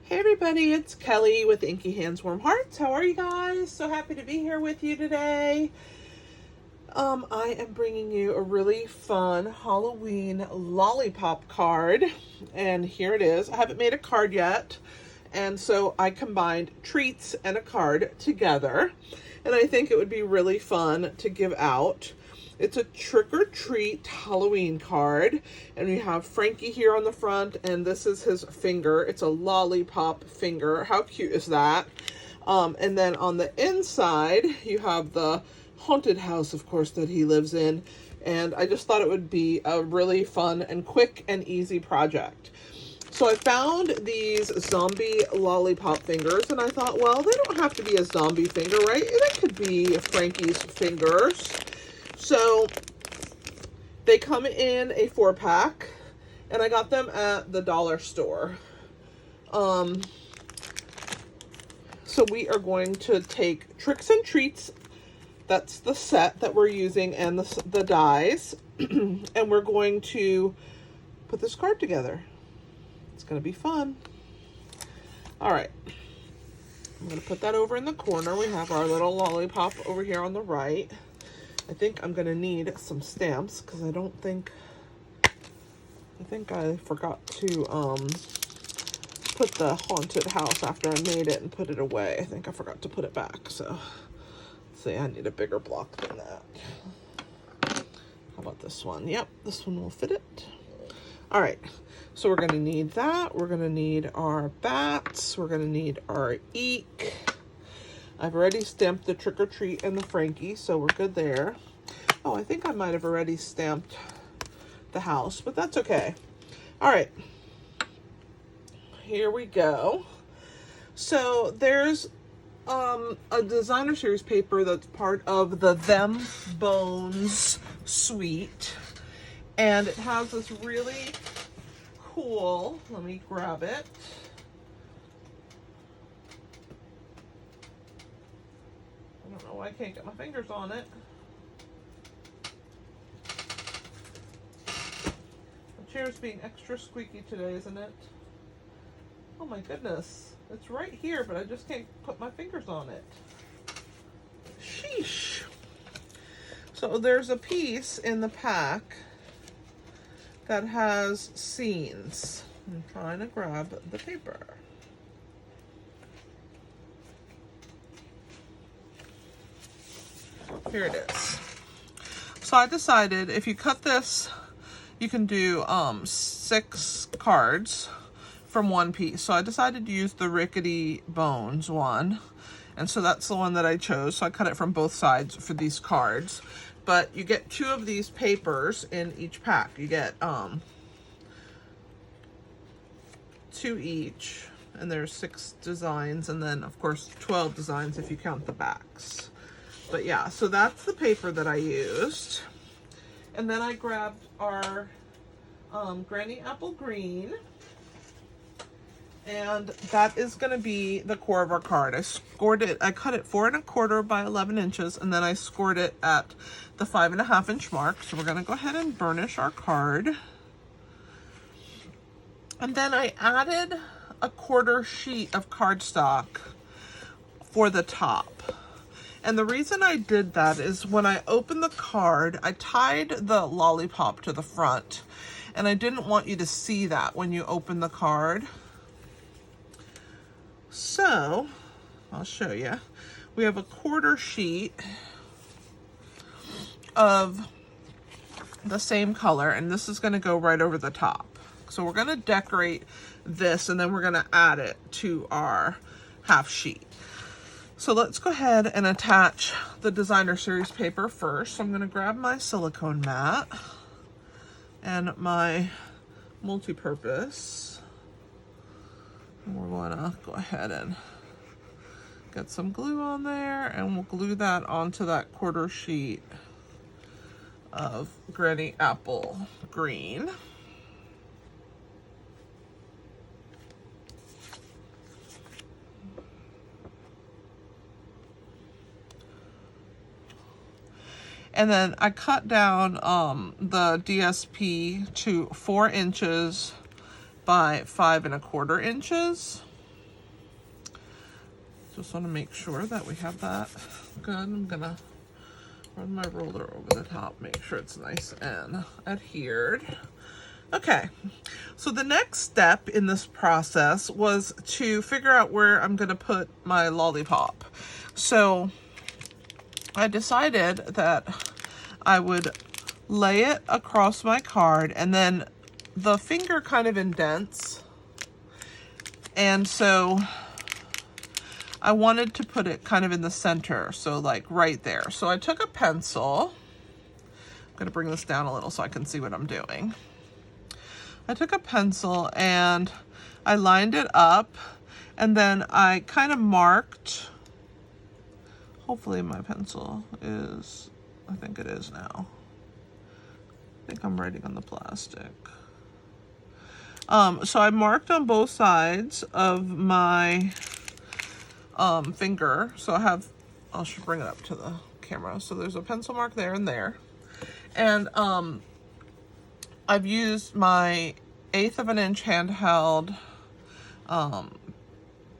Hey everybody, it's Kelly with Inky Hands Warm Hearts. How are you guys? So happy to be here with you today. I am bringing you a really fun Halloween lollipop card, and here it is. I haven't made a card yet, and so I combined treats and a card together, and I think it would be really fun to give out. It's a trick-or-treat Halloween card, and we have Frankie here on the front, and this is his finger. It's a lollipop finger. How cute is that? And then on the inside, you have the haunted house, of course, that he lives in, and I just thought it would be a really fun and quick and easy project. So I found these zombie lollipop fingers, and I thought, well, they don't have to be a zombie finger, right? They could be Frankie's fingers. So they come in a 4-pack, and I got them at the dollar store. So we are going to take Tricks and Treats. That's the set that we're using, and the dies. And we're going to put this card together. It's going to be fun. All right. I'm going to put that over in the corner. We have our little lollipop over here on the right. I think I'm going to need some stamps because I think I forgot to put the haunted house after I made it and put it away. I think I forgot to put it back. So let's see, I need a bigger block than that. How about this one? Yep, this one will fit it. All right, so we're going to need that. We're going to need our bats. We're going to need our eek. I've already stamped the Trick or Treat and the Frankie, so we're good there. Oh, I think I might have already stamped the house, but that's okay. All right, here we go. So there's a designer series paper that's part of the Them Bones suite, and it has this really cool, let me grab it. I don't know why I can't get my fingers on it. The chair's being extra squeaky today, isn't it? Oh my goodness. It's right here, but I just can't put my fingers on it. Sheesh. So there's a piece in the pack that has scenes. I'm trying to grab the paper. Here it is. So I decided if you cut this, you can do 6 cards from one piece. So I decided to use the Rickety Bones one. And so that's the one that I chose. So I cut it from both sides for these cards. But you get 2 of these papers in each pack. You get 2 each. And there's 6 designs. And then, of course, 12 designs if you count the backs. But yeah, so that's the paper that I used. And then I grabbed our Granny Apple Green. And that is going to be the core of our card. I scored it, I cut it 4 1/4 by 11 inches, and then I scored it at the 5 1/2 inch mark. So we're going to go ahead and burnish our card. And then I added a 1/4 sheet of cardstock for the top. And the reason I did that is when I opened the card, I tied the lollipop to the front, and I didn't want you to see that when you open the card. So, I'll show you. We have a 1/4 sheet of the same color, and this is going to go right over the top. So we're going to decorate this, and then we're going to add it to our half sheet. So let's go ahead and attach the designer series paper first. So I'm going to grab my silicone mat and my multi-purpose. We're going to go ahead and get some glue on there, and we'll glue that onto that 1/4 sheet of Granny Apple Green. And then I cut down the DSP to 4 inches by 5 1/4 inches. Just want to make sure that we have that good. I'm gonna run my roller over the top, make sure it's nice and adhered. Okay, so the next step in this process was to figure out where I'm gonna put my lollipop. So I decided that I would lay it across my card, and then the finger kind of indents, and so I wanted to put it kind of in the center, so like right there. So I took a pencil. I'm gonna bring this down a little so I can see what I'm doing. I took a pencil and I lined it up, and then I kind of marked, hopefully my pencil is, I think it is now. I think I'm writing on the plastic. So I marked on both sides of my finger. So I should bring it up to the camera. So there's a pencil mark there and there. And I've used my 1/8 of an inch handheld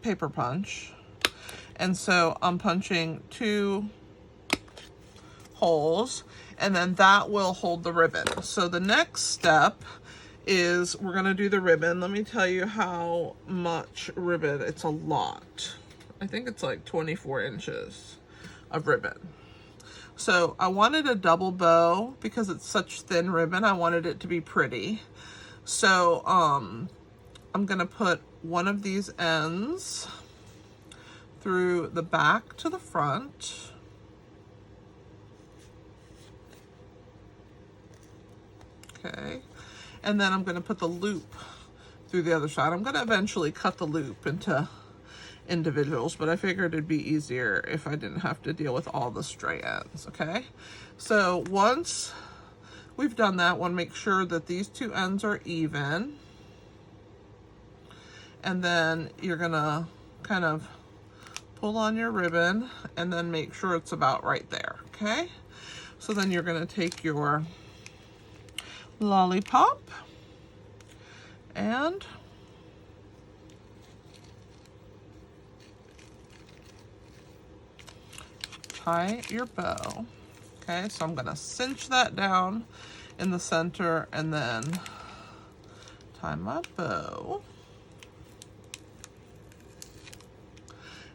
paper punch. And so I'm punching 2 holes, and then that will hold the ribbon. So the next step is we're gonna do the ribbon. Let me tell you how much ribbon. It's a lot. I think it's like 24 inches of ribbon. So I wanted a double bow because it's such thin ribbon. I wanted it to be pretty. So I'm gonna put one of these ends through the back to the front. Okay. And then I'm gonna put the loop through the other side. I'm gonna eventually cut the loop into individuals, but I figured it'd be easier if I didn't have to deal with all the stray ends. Okay, so once we've done that, I want to make sure that these 2 ends are even, and then you're gonna kind of pull on your ribbon and then make sure it's about right there. Okay, so then you're gonna take your lollipop and tie your bow. Okay, so I'm gonna cinch that down in the center and then tie my bow.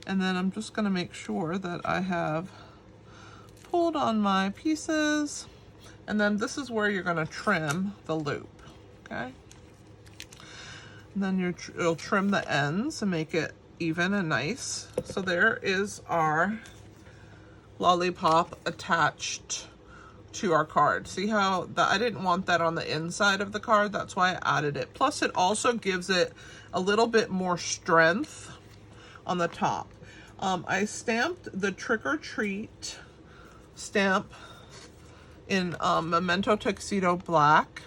And then I'm just gonna make sure that I have pulled on my pieces, and then this is where you're gonna trim the loop. Okay, and then you'll trim the ends and make it even and nice. So there is our lollipop attached to our card. See how I didn't want that on the inside of the card, that's why I added it. Plus it also gives it a little bit more strength on the top. I stamped the Trick or Treat stamp in Memento Tuxedo Black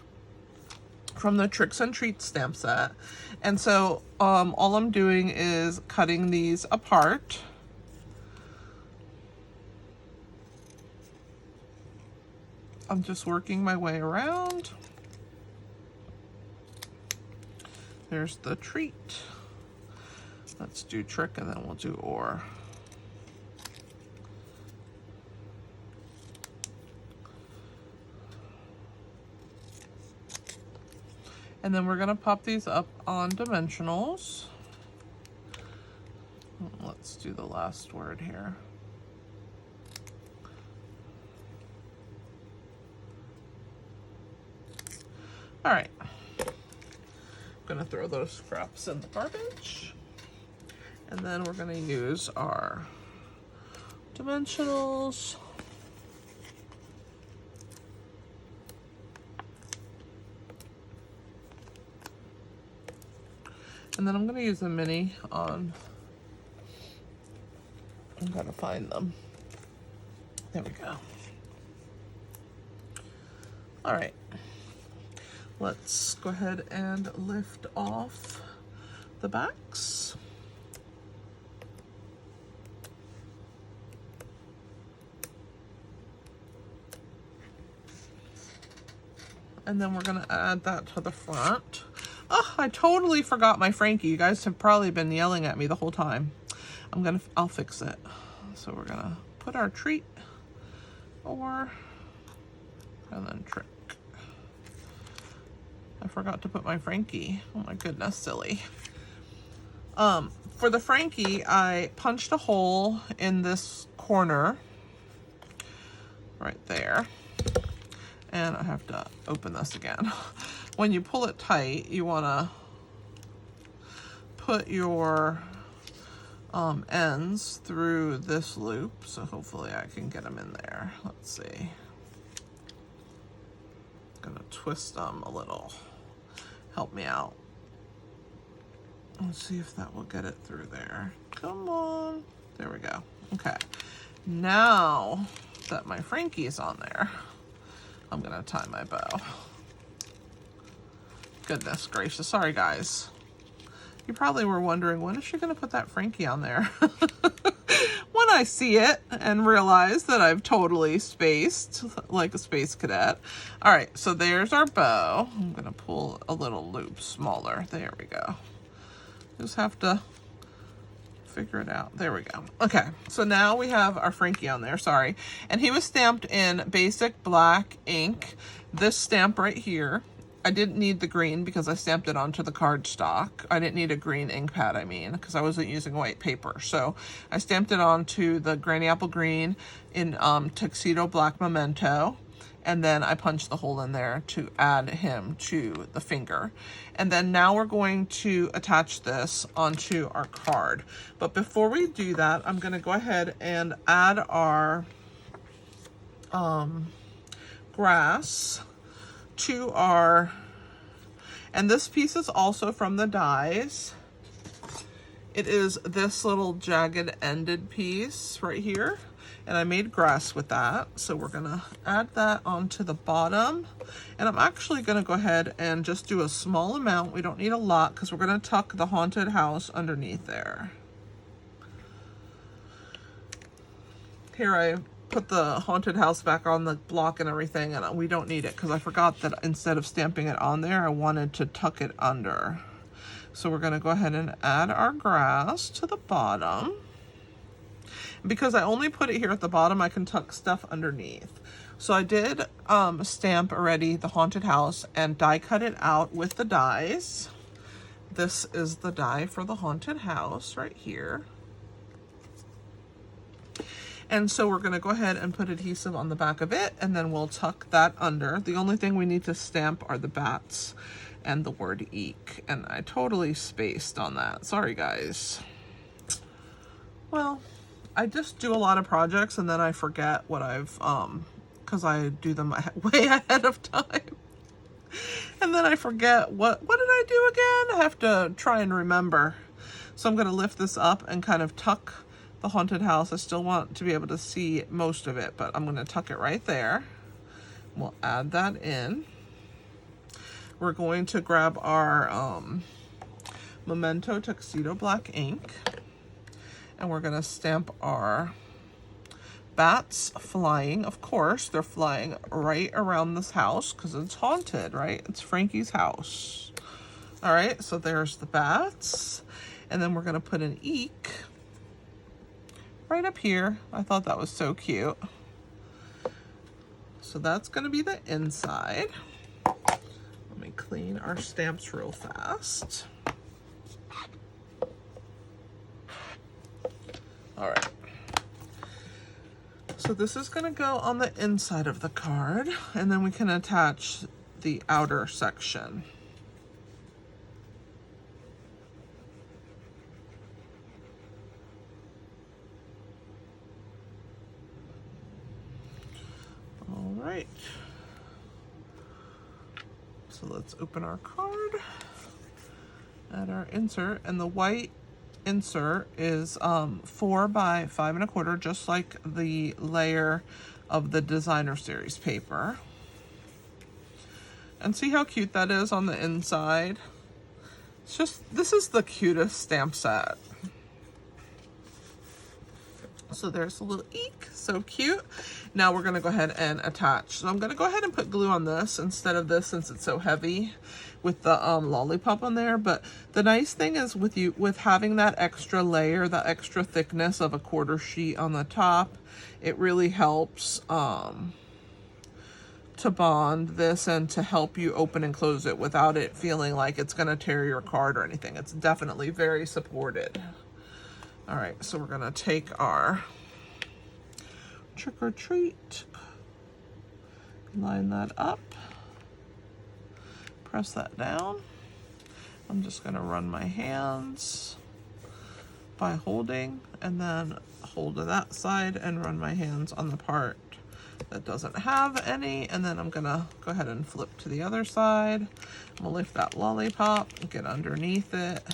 from the Tricks and Treats stamp set. And so all I'm doing is cutting these apart. I'm just working my way around. There's the treat. Let's do trick and then we'll do or. And then we're gonna pop these up on dimensionals. Let's do the last word here. All right, I'm gonna throw those scraps in the garbage. And then we're gonna use our dimensionals. And then I'm gonna use a mini on, I'm gonna find them. There we go. All right. Let's go ahead and lift off the backs. And then we're gonna add that to the front. Oh, I totally forgot my Frankie. You guys have probably been yelling at me the whole time. I'll fix it. So we're gonna put our treat and then trick. I forgot to put my Frankie. Oh my goodness, silly. For the Frankie, I punched a hole in this corner right there. And I have to open this again. When you pull it tight, you wanna put your ends through this loop. So hopefully I can get them in there. Let's see. Gonna twist them a little. Help me out. Let's see if that will get it through there. Come on. There we go. Okay. Now that my Frankie's on there, I'm gonna tie my bow. Goodness gracious. Sorry, guys. You probably were wondering, when is she gonna put that Frankie on there? When I see it and realize that I've totally spaced like a space cadet. All right, so there's our bow. I'm gonna pull a little loop smaller. There we go. Just have to figure it out. There we go. Okay, so now we have our Frankie on there, sorry. And he was stamped in basic black ink. This stamp right here, I didn't need the green because I stamped it onto the cardstock. I didn't need a green ink pad, I mean, because I wasn't using white paper. So I stamped it onto the Granny Apple Green in Tuxedo Black Memento. And then I punched the hole in there to add him to the finger. And then now we're going to attach this onto our card. But before we do that, I'm gonna go ahead and add our grass to our, and this piece is also from the dies. It is this little jagged ended piece right here. And I made grass with that. So we're gonna add that onto the bottom. And I'm actually gonna go ahead and just do a small amount. We don't need a lot because we're gonna tuck the haunted house underneath there. Here I put the haunted house back on the block and everything, and we don't need it because I forgot that instead of stamping it on there, I wanted to tuck it under. So we're gonna go ahead and add our grass to the bottom. Because I only put it here at the bottom, I can tuck stuff underneath. So I did stamp already the haunted house and die cut it out with the dies. This is the die for the haunted house right here. And so we're gonna go ahead and put adhesive on the back of it, and then we'll tuck that under. The only thing we need to stamp are the bats and the word eek. And I totally spaced on that. Sorry, guys. Well, I just do a lot of projects and then I forget what I've, cause I do them way ahead of time. And then I forget what did I do again? I have to try and remember. So I'm gonna lift this up and kind of tuck the haunted house. I still want to be able to see most of it, but I'm gonna tuck it right there. We'll add that in. We're going to grab our Memento Tuxedo Black ink. And we're gonna stamp our bats flying. Of course, they're flying right around this house because it's haunted, right? It's Frankie's house. All right, so there's the bats. And then we're gonna put an eek right up here. I thought that was so cute. So that's gonna be the inside. Let me clean our stamps real fast. All right, so this is gonna go on the inside of the card, and then we can attach the outer section. All right, so let's open our card, add our insert, and the white insert is 4 by 5 1/4, just like the layer of the designer series paper. And see how cute that is on the inside? It's just, this is the cutest stamp set. So there's a little eek, so cute. Now we're gonna go ahead and attach. So I'm gonna go ahead and put glue on this instead of this since it's so heavy with the lollipop on there. But the nice thing is with having that extra layer, the extra thickness of a quarter sheet on the top, it really helps to bond this and to help you open and close it without it feeling like it's gonna tear your card or anything. It's definitely very supported. All right, so we're gonna take our trick or treat, line that up, press that down. I'm just gonna run my hands by holding and then hold to that side and run my hands on the part that doesn't have any, and then I'm gonna go ahead and flip to the other side. I'm gonna lift that lollipop, get underneath it,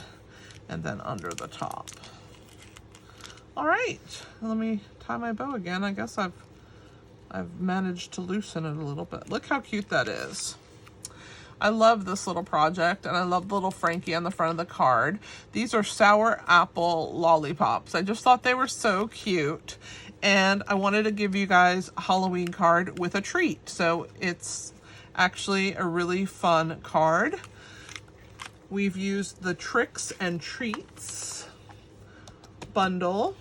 and then under the top. All right, let me tie my bow again. I guess I've managed to loosen it a little bit. Look how cute that is. I love this little project, and I love the little Frankie on the front of the card. These are sour apple lollipops. I just thought they were so cute, and I wanted to give you guys a Halloween card with a treat. So it's actually a really fun card. We've used the Tricks and Treats bundle.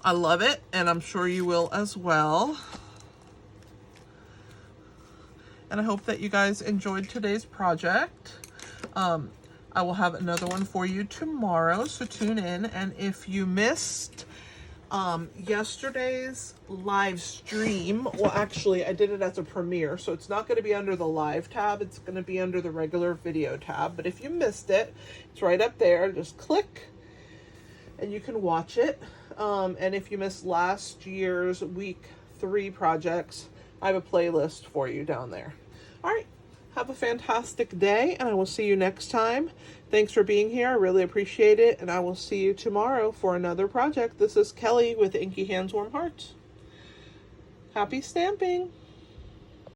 I love it, and I'm sure you will as well. And I hope that you guys enjoyed today's project. I will have another one for you tomorrow, so tune in. And if you missed yesterday's live stream, well, actually I did it as a premiere, so it's not going to be under the live tab, it's going to be under the regular video tab. But if you missed it, it's right up there. Just click and you can watch it. And if you missed last year's week 3 projects, I have a playlist for you down there. All right, have a fantastic day, and I will see you next time. Thanks for being here. I really appreciate it, and I will see you tomorrow for another project. This is Kelly with Inky Hands Warm Hearts. Happy stamping.